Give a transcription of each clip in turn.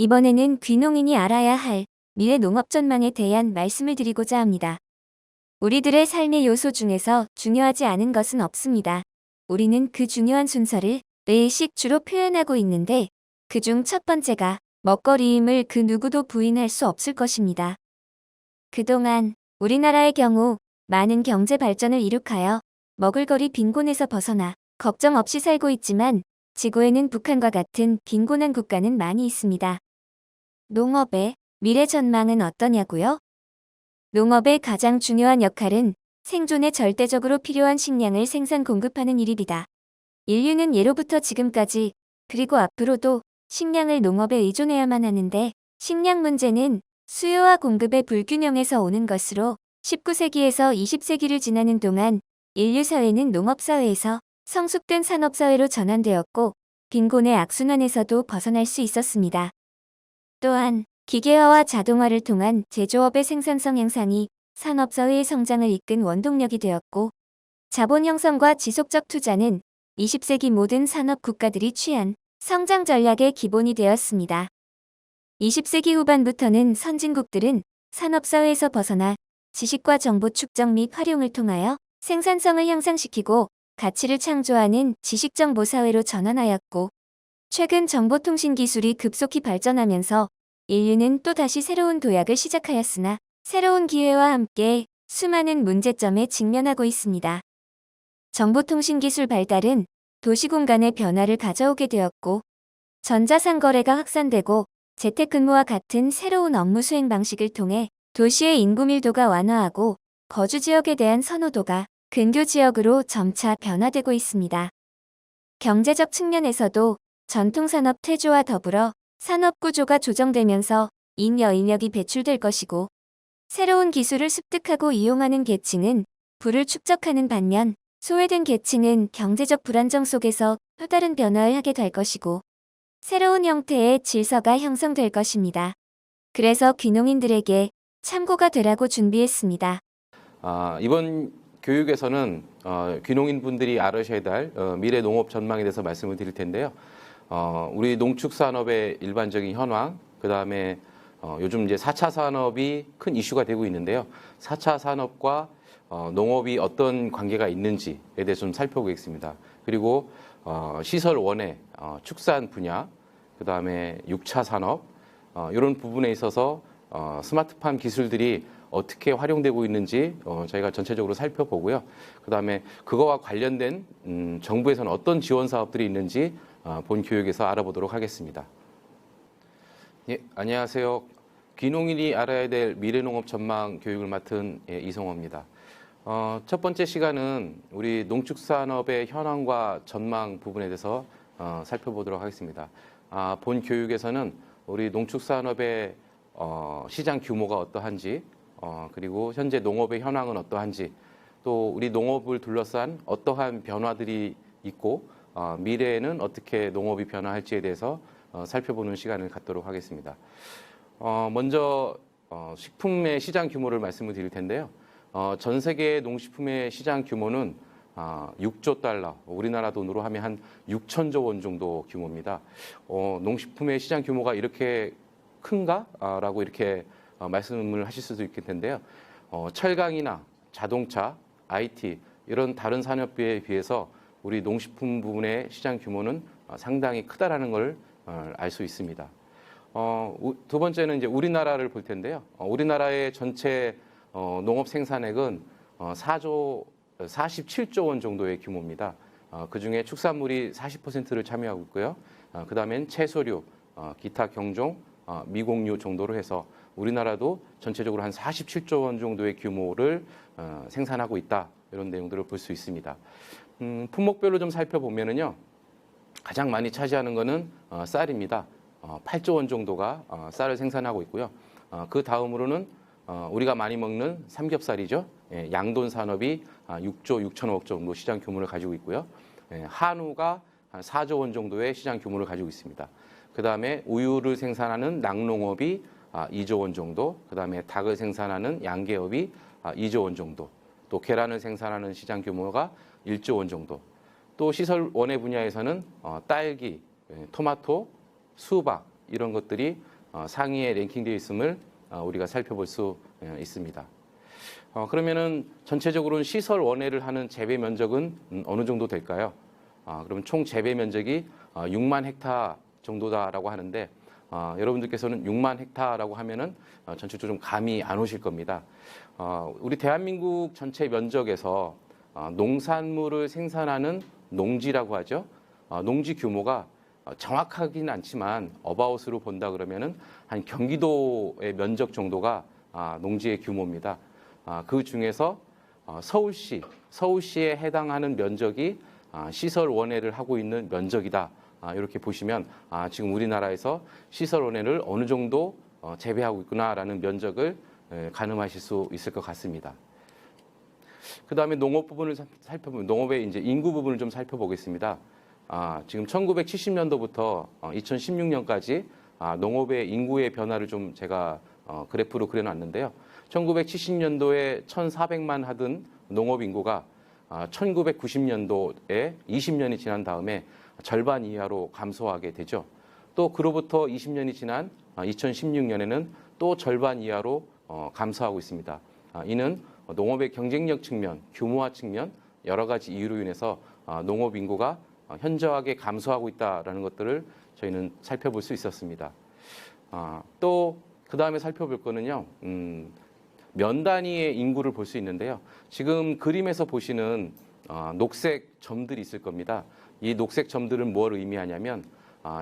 이번에는 귀농인이 알아야 할 미래 농업 전망에 대한 말씀을 드리고자 합니다. 우리들의 삶의 요소 중에서 중요하지 않은 것은 없습니다. 우리는 그 중요한 순서를 매일씩 주로 표현하고 있는데 그중 첫 번째가 먹거리임을 그 누구도 부인할 수 없을 것입니다. 그동안 우리나라의 경우 많은 경제 발전을 이룩하여 먹을거리 빈곤에서 벗어나 걱정 없이 살고 있지만 지구에는 북한과 같은 빈곤한 국가는 많이 있습니다. 농업의 미래 전망은 어떠냐고요? 농업의 가장 중요한 역할은 생존에 절대적으로 필요한 식량을 생산 공급하는 일입니다. 인류는 예로부터 지금까지 그리고 앞으로도 식량을 농업에 의존해야만 하는데 식량 문제는 수요와 공급의 불균형에서 오는 것으로 19세기에서 20세기를 지나는 동안 인류 사회는 농업사회에서 성숙된 산업사회로 전환되었고 빈곤의 악순환에서도 벗어날 수 있었습니다. 또한 기계화와 자동화를 통한 제조업의 생산성 향상이 산업사회의 성장을 이끈 원동력이 되었고 자본 형성과 지속적 투자는 20세기 모든 산업 국가들이 취한 성장 전략의 기본이 되었습니다. 20세기 후반부터는 선진국들은 산업사회에서 벗어나 지식과 정보 축적 및 활용을 통하여 생산성을 향상시키고 가치를 창조하는 지식정보사회로 전환하였고 최근 정보통신 기술이 급속히 발전하면서 인류는 또다시 새로운 도약을 시작하였으나 새로운 기회와 함께 수많은 문제점에 직면하고 있습니다. 정보통신 기술 발달은 도시공간의 변화를 가져오게 되었고 전자상거래가 확산되고 재택근무와 같은 새로운 업무 수행 방식을 통해 도시의 인구 밀도가 완화하고 거주지역에 대한 선호도가 근교지역으로 점차 변화되고 있습니다. 경제적 측면에서도 전통산업 퇴조와 더불어 산업구조가 조정되면서 인력이 배출될 것이고 새로운 기술을 습득하고 이용하는 계층은 부를 축적하는 반면 소외된 계층은 경제적 불안정 속에서 또 다른 변화를 하게 될 것이고 새로운 형태의 질서가 형성될 것입니다. 그래서 귀농인들에게 참고가 되라고 준비했습니다. 이번 교육에서는 귀농인분들이 알으셔야 될 미래 농업 전망에 대해서 말씀을 드릴 텐데요. 우리 농축산업의 일반적인 현황, 그 다음에 요즘 이제 4차 산업이 큰 이슈가 되고 있는데요. 4차 산업과 농업이 어떤 관계가 있는지에 대해서 좀 살펴보겠습니다. 그리고 시설 원해, 축산 분야, 그 다음에 6차 산업, 이런 부분에 있어서 스마트팜 기술들이 어떻게 활용되고 있는지 저희가 전체적으로 살펴보고요. 그 다음에 그거와 관련된 정부에서는 어떤 지원 사업들이 있는지 본 교육에서 알아보도록 하겠습니다. 예, 안녕하세요. 귀농인이 알아야 될 미래농업 전망 교육을 맡은 이성호입니다. 첫 번째 시간은 우리 농축산업의 현황과 전망 부분에 대해서 살펴보도록 하겠습니다. 본 교육에서는 우리 농축산업의 시장 규모가 어떠한지, 그리고 현재 농업의 현황은 어떠한지, 또 우리 농업을 둘러싼 어떠한 변화들이 있고 미래에는 어떻게 농업이 변화할지에 대해서 살펴보는 시간을 갖도록 하겠습니다. 먼저 식품의 시장 규모를 말씀을 드릴 텐데요. 전 세계 농식품의 시장 규모는 6조 달러, 우리나라 돈으로 하면 한 6천조 원 정도 규모입니다. 농식품의 시장 규모가 이렇게 큰가? 라고 이렇게 말씀을 하실 수도 있을 텐데요. 철강이나 자동차, IT 이런 다른 산업에 비해서 우리 농식품 부분의 시장 규모는 상당히 크다라는 걸 알 수 있습니다. 두 번째는 이제 우리나라를 볼 텐데요. 우리나라의 전체 농업 생산액은 47조 원 정도의 규모입니다. 그중에 축산물이 40%를 차지하고 있고요. 그 다음엔 채소류, 기타 경종, 미공유 정도로 해서 우리나라도 전체적으로 한 47조 원 정도의 규모를 생산하고 있다. 이런 내용들을 볼 수 있습니다. 품목별로 좀 살펴보면은요. 가장 많이 차지하는 거는 쌀입니다. 8조 원 정도가 쌀을 생산하고 있고요. 그 다음으로는 우리가 많이 먹는 삼겹살이죠. 양돈 산업이 6조 6천억 정도 시장 규모를 가지고 있고요. 한우가 한 4조 원 정도의 시장 규모를 가지고 있습니다. 그 다음에 우유를 생산하는 낙농업이 2조 원 정도, 그 다음에 닭을 생산하는 양계업이 2조 원 정도, 또 계란을 생산하는 시장 규모가 1조 원 정도, 또 시설 원해 분야에서는 딸기, 토마토, 수박 이런 것들이 상위에 랭킹되어 있음을 우리가 살펴볼 수 있습니다. 그러면은 전체적으로는 시설 원해를 하는 재배 면적은 어느 정도 될까요? 그러면 총 재배 면적이 6만 헥타 정도다라고 하는데 여러분들께서는 6만 헥타라고 하면은 전체적으로 좀 감이 안 오실 겁니다. 우리 대한민국 전체 면적에서 농산물을 생산하는 농지라고 하죠. 농지 규모가 정확하긴 않지만 어바웃으로 본다 그러면은 한 경기도의 면적 정도가 농지의 규모입니다. 그 중에서 서울시에 해당하는 면적이 시설 원해를 하고 있는 면적이다. 이렇게 보시면 지금 우리나라에서 시설 원해를 어느 정도 재배하고 있구나라는 면적을 가늠하실 수 있을 것 같습니다. 그 다음에 농업 부분을 살펴보면 농업의 이제 인구 부분을 좀 살펴보겠습니다. 지금 1970년도부터 2016년까지 농업의 인구의 변화를 좀 제가 그래프로 그려놨는데요. 1970년도에 1,400만 하던 농업 인구가 1990년도에 20년이 지난 다음에 절반 이하로 감소하게 되죠. 또 그로부터 20년이 지난 2016년에는 또 절반 이하로 감소하고 있습니다. 이는 농업의 경쟁력 측면, 규모화 측면 여러 가지 이유로 인해서 농업 인구가 현저하게 감소하고 있다라는 것들을 저희는 살펴볼 수 있었습니다. 또 그 다음에 살펴볼 거는요. 면 단위의 인구를 볼 수 있는데요. 지금 그림에서 보시는 녹색 점들이 있을 겁니다. 이 녹색 점들은 뭘 의미하냐면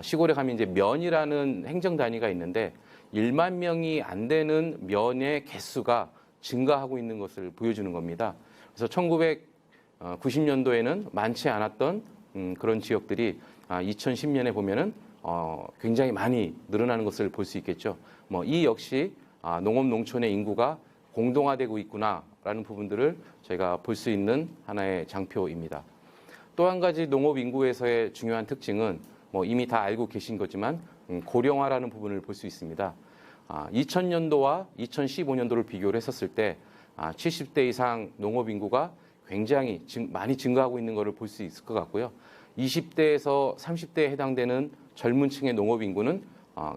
시골에 가면 이제 면이라는 행정 단위가 있는데 1만 명이 안 되는 면의 개수가 증가하고 있는 것을 보여주는 겁니다. 그래서 1990년도에는 많지 않았던 그런 지역들이 2010년에 보면은 굉장히 많이 늘어나는 것을 볼 수 있겠죠. 이 역시 농업 농촌의 인구가 공동화되고 있구나라는 부분들을 저희가 볼 수 있는 하나의 장표입니다. 또 한 가지 농업 인구에서의 중요한 특징은 이미 다 알고 계신 거지만 고령화라는 부분을 볼 수 있습니다. 2000년도와 2015년도를 비교를 했었을 때 70대 이상 농업 인구가 굉장히 많이 증가하고 있는 것을 볼 수 있을 것 같고요. 20대에서 30대에 해당되는 젊은 층의 농업 인구는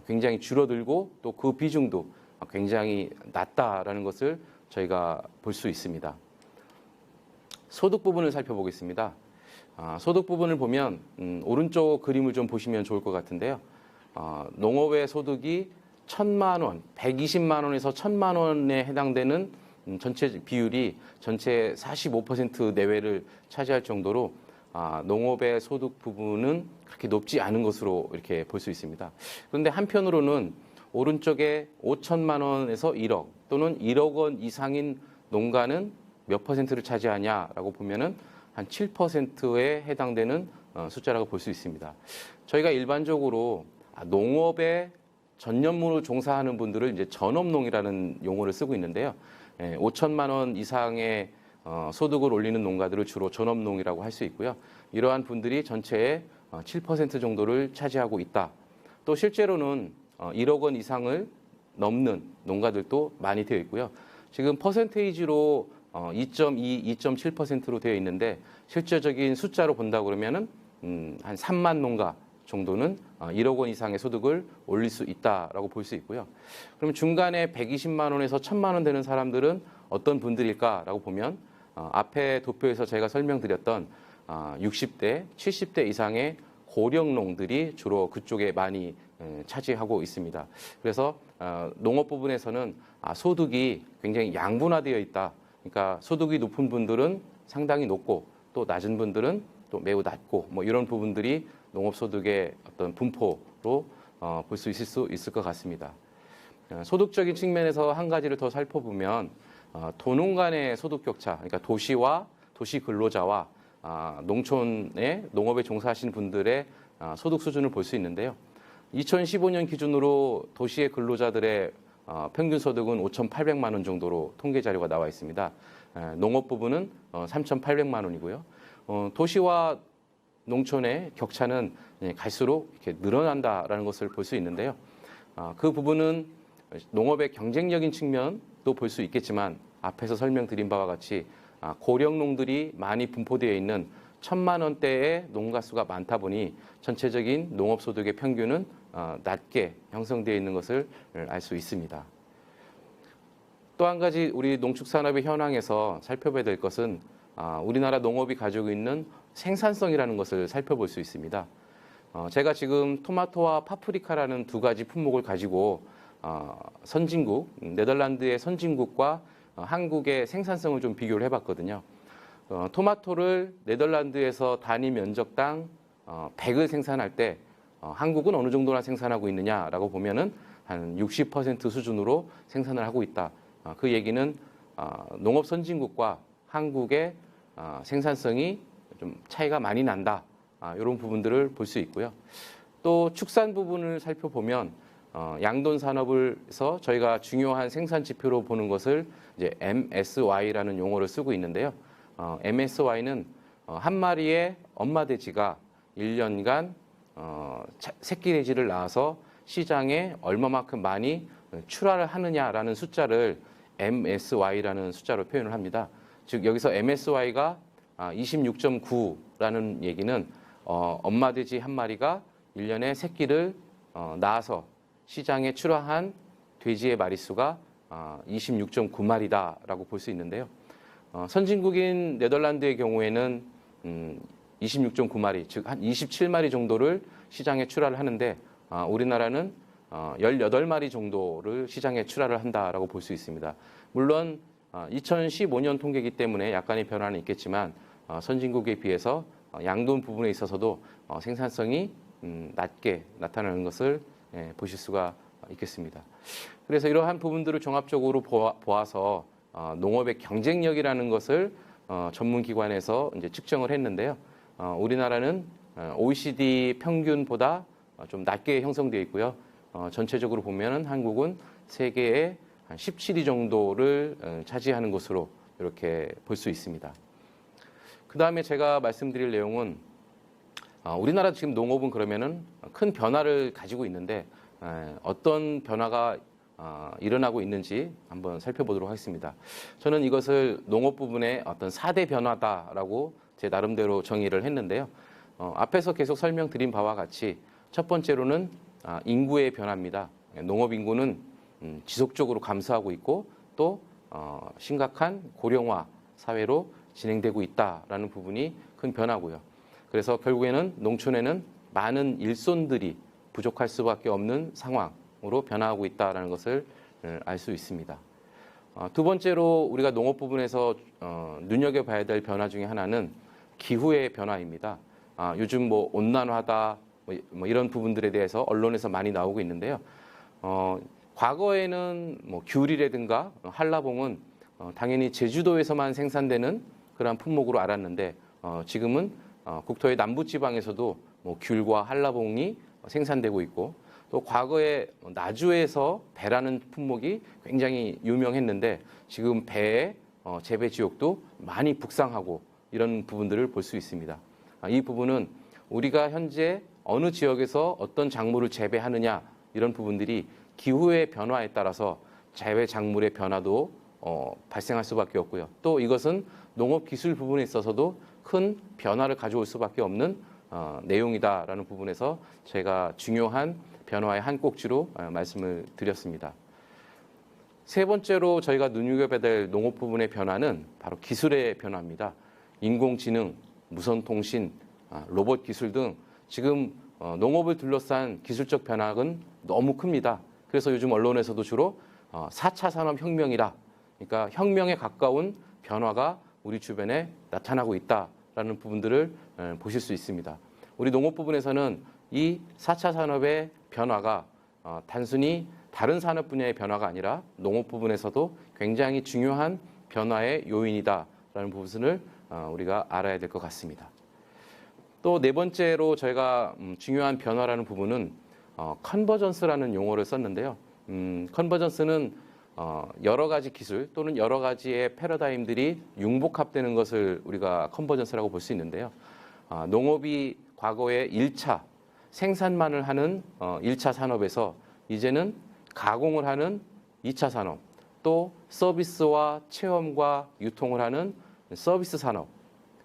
굉장히 줄어들고 또 그 비중도 굉장히 낮다라는 것을 저희가 볼 수 있습니다. 소득 부분을 살펴보겠습니다. 소득 부분을 보면 오른쪽 그림을 좀 보시면 좋을 것 같은데요. 농업의 소득이 1,000만 원, 120만 원에서 1,000만 원에 해당되는 전체 비율이 전체 45% 내외를 차지할 정도로 농업의 소득 부분은 그렇게 높지 않은 것으로 이렇게 볼 수 있습니다. 그런데 한편으로는 오른쪽에 5천만 원에서 1억 또는 1억 원 이상인 농가는 몇 퍼센트를 차지하냐라고 보면은 한 7%에 해당되는 숫자라고 볼 수 있습니다. 저희가 일반적으로 농업에 전념으로 종사하는 분들을 이제 전업농이라는 용어를 쓰고 있는데요. 5천만 원 이상의 소득을 올리는 농가들을 주로 전업농이라고 할 수 있고요. 이러한 분들이 전체의 7% 정도를 차지하고 있다. 또 실제로는 1억 원 이상을 넘는 농가들도 많이 되어 있고요. 지금 퍼센테이지로 2.2, 2.7%로 되어 있는데 실제적인 숫자로 본다 그러면은 한 3만 농가 정도는 1억 원 이상의 소득을 올릴 수 있다라고 볼 수 있고요. 그러면 중간에 120만 원에서 1,000만 원 되는 사람들은 어떤 분들일까라고 보면 앞에 도표에서 제가 설명드렸던 60대, 70대 이상의 고령농들이 주로 그쪽에 많이 차지하고 있습니다. 그래서 농업 부분에서는 소득이 굉장히 양분화되어 있다. 그러니까 소득이 높은 분들은 상당히 높고 또 낮은 분들은 또 매우 낮고 이런 부분들이 농업 소득의 어떤 분포로 볼 수 있을 것 같습니다. 소득적인 측면에서 한 가지를 더 살펴보면 도농 간의 소득 격차, 그러니까 도시와 도시 근로자와 농촌의 농업에 종사하시는 분들의 소득 수준을 볼 수 있는데요. 2015년 기준으로 도시의 근로자들의 평균 소득은 5,800만 원 정도로 통계 자료가 나와 있습니다. 농업 부분은 3,800만 원이고요. 도시와 농촌의 격차는 갈수록 이렇게 늘어난다라는 것을 볼 수 있는데요. 그 부분은 농업의 경쟁력인 측면도 볼 수 있겠지만 앞에서 설명드린 바와 같이 고령농들이 많이 분포되어 있는 1,000만 원대의 농가 수가 많다 보니 전체적인 농업 소득의 평균은 낮게 형성되어 있는 것을 알 수 있습니다. 또 한 가지 우리 농축산업의 현황에서 살펴봐야 될 것은 우리나라 농업이 가지고 있는 생산성이라는 것을 살펴볼 수 있습니다. 제가 지금 토마토와 파프리카라는 두 가지 품목을 가지고 선진국, 네덜란드의 선진국과 한국의 생산성을 좀 비교를 해봤거든요. 토마토를 네덜란드에서 단위 면적당 100을 생산할 때 한국은 어느 정도나 생산하고 있느냐라고 보면은 한 60% 수준으로 생산을 하고 있다. 그 얘기는 농업 선진국과 한국의 생산성이 좀 차이가 많이 난다. 이런 부분들을 볼 수 있고요. 또 축산 부분을 살펴보면 양돈 산업에서 저희가 중요한 생산 지표로 보는 것을 이제 MSY라는 용어를 쓰고 있는데요. MSY는 한 마리의 엄마 돼지가 1년간 새끼 돼지를 낳아서 시장에 얼마만큼 많이 출하를 하느냐라는 숫자를 MSY라는 숫자로 표현을 합니다. 즉 여기서 MSY가 26.9라는 얘기는 엄마 돼지 한 마리가 1년에 새끼를 낳아서 시장에 출하한 돼지의 마리수가 26.9마리다라고 볼 수 있는데요. 선진국인 네덜란드의 경우에는 26.9마리, 즉 한 27마리 정도를 시장에 출하를 하는데 우리나라는 18마리 정도를 시장에 출하를 한다라고 볼 수 있습니다. 물론 2015년 통계이기 때문에 약간의 변화는 있겠지만 선진국에 비해서 양돈 부분에 있어서도 생산성이 낮게 나타나는 것을 보실 수가 있겠습니다. 그래서 이러한 부분들을 종합적으로 보아서 농업의 경쟁력이라는 것을 전문기관에서 이제 측정을 했는데요. 우리나라는 OECD 평균보다 좀 낮게 형성되어 있고요. 전체적으로 보면은 한국은 세계의 한 17위 정도를 차지하는 것으로 이렇게 볼 수 있습니다. 그 다음에 제가 말씀드릴 내용은 우리나라 지금 농업은 그러면은 큰 변화를 가지고 있는데 어떤 변화가 일어나고 있는지 한번 살펴보도록 하겠습니다. 저는 이것을 농업 부분의 어떤 4대 변화다라고 제 나름대로 정의를 했는데요. 앞에서 계속 설명드린 바와 같이 첫 번째로는 인구의 변화입니다. 농업 인구는 지속적으로 감소하고 있고 또 심각한 고령화 사회로 진행되고 있다라는 부분이 큰 변화고요. 그래서 결국에는 농촌에는 많은 일손들이 부족할 수밖에 없는 상황으로 변화하고 있다는 것을 알 수 있습니다. 두 번째로 우리가 농업 부분에서 눈여겨봐야 될 변화 중에 하나는 기후의 변화입니다. 요즘 뭐 온난화다 뭐 이런 부분들에 대해서 언론에서 많이 나오고 있는데요. 과거에는 뭐 귤이라든가 한라봉은 당연히 제주도에서만 생산되는 그런 품목으로 알았는데 지금은 국토의 남부지방에서도 뭐 귤과 한라봉이 생산되고 있고 또 과거에 나주에서 배라는 품목이 굉장히 유명했는데 지금 배의 재배 지역도 많이 북상하고 이런 부분들을 볼 수 있습니다. 이 부분은 우리가 현재 어느 지역에서 어떤 작물을 재배하느냐 이런 부분들이 기후의 변화에 따라서 재배 작물의 변화도 발생할 수밖에 없고요. 또 이것은 농업 기술 부분에 있어서도 큰 변화를 가져올 수밖에 없는 내용이다라는 부분에서 제가 중요한 변화의 한 꼭지로 말씀을 드렸습니다. 세 번째로 저희가 눈여겨봐야 될 농업 부분의 변화는 바로 기술의 변화입니다. 인공지능, 무선통신, 로봇 기술 등 지금 농업을 둘러싼 기술적 변화는 너무 큽니다. 그래서 요즘 언론에서도 주로 4차 산업혁명이라, 그러니까 혁명에 가까운 변화가 우리 주변에 나타나고 있다라는 부분들을 보실 수 있습니다. 우리 농업 부분에서는 이 4차 산업의 변화가 단순히 다른 산업 분야의 변화가 아니라 농업 부분에서도 굉장히 중요한 변화의 요인이다라는 부분을 우리가 알아야 될 것 같습니다. 또 네 번째로 저희가 중요한 변화라는 부분은 컨버전스라는 용어를 썼는데요. 컨버전스는 여러 가지 기술 또는 여러 가지의 패러다임들이 융복합되는 것을 우리가 컨버전스라고 볼 수 있는데요. 농업이 과거에 1차 생산만을 하는 1차 산업에서 이제는 가공을 하는 2차 산업, 또 서비스와 체험과 유통을 하는 서비스 산업,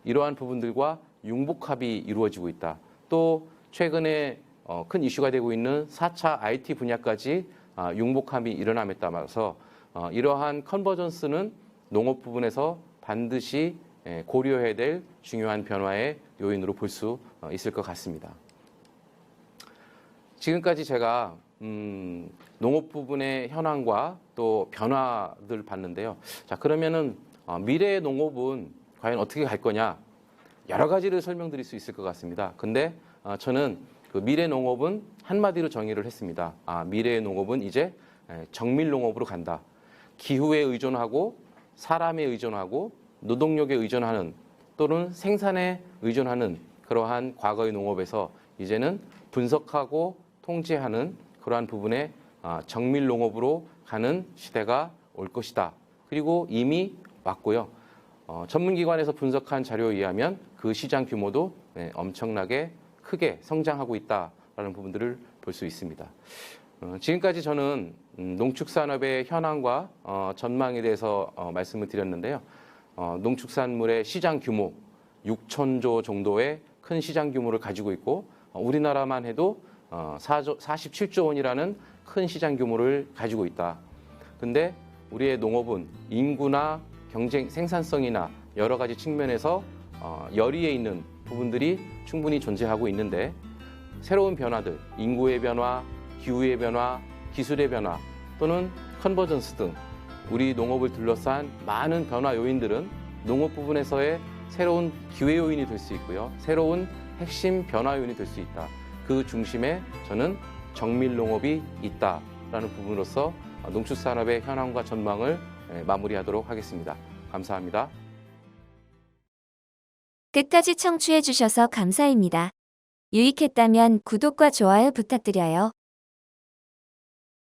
이러한 부분들과 융복합이 이루어지고 있다. 또 최근에 큰 이슈가 되고 있는 4차 IT 분야까지 융복함이 일어남에 따라서 이러한 컨버전스는 농업 부분에서 반드시 고려해야 될 중요한 변화의 요인으로 볼 수 있을 것 같습니다. 지금까지 제가 농업 부분의 현황과 또 변화들 봤는데요. 자, 그러면은 미래의 농업은 과연 어떻게 갈 거냐? 여러 가지를 설명드릴 수 있을 것 같습니다. 근데 저는 그 미래 농업은 한마디로 정의를 했습니다. 미래의 농업은 이제 정밀 농업으로 간다. 기후에 의존하고 사람에 의존하고 노동력에 의존하는 또는 생산에 의존하는 그러한 과거의 농업에서 이제는 분석하고 통제하는 그러한 부분에 정밀 농업으로 가는 시대가 올 것이다. 그리고 이미 왔고요. 전문기관에서 분석한 자료에 의하면 그 시장 규모도 엄청나게 크게 성장하고 있다라는 부분들을 볼 수 있습니다. 지금까지 저는 농축산업의 현황과 전망에 대해서 말씀을 드렸는데요. 농축산물의 시장 규모 6천조 정도의 큰 시장 규모를 가지고 있고 우리나라만 해도 47조 원이라는 큰 시장 규모를 가지고 있다. 근데 우리의 농업은 인구나 경쟁 생산성이나 여러 가지 측면에서 열의에 있는 부분들이 충분히 존재하고 있는데 새로운 변화들, 인구의 변화, 기후의 변화, 기술의 변화 또는 컨버전스 등 우리 농업을 둘러싼 많은 변화 요인들은 농업 부분에서의 새로운 기회 요인이 될 수 있고요. 새로운 핵심 변화 요인이 될 수 있다. 그 중심에 저는 정밀 농업이 있다라는 부분으로서 농축산업의 현황과 전망을 마무리하도록 하겠습니다. 감사합니다. 끝까지 청취해 주셔서 감사합니다. 유익했다면 구독과 좋아요 부탁드려요.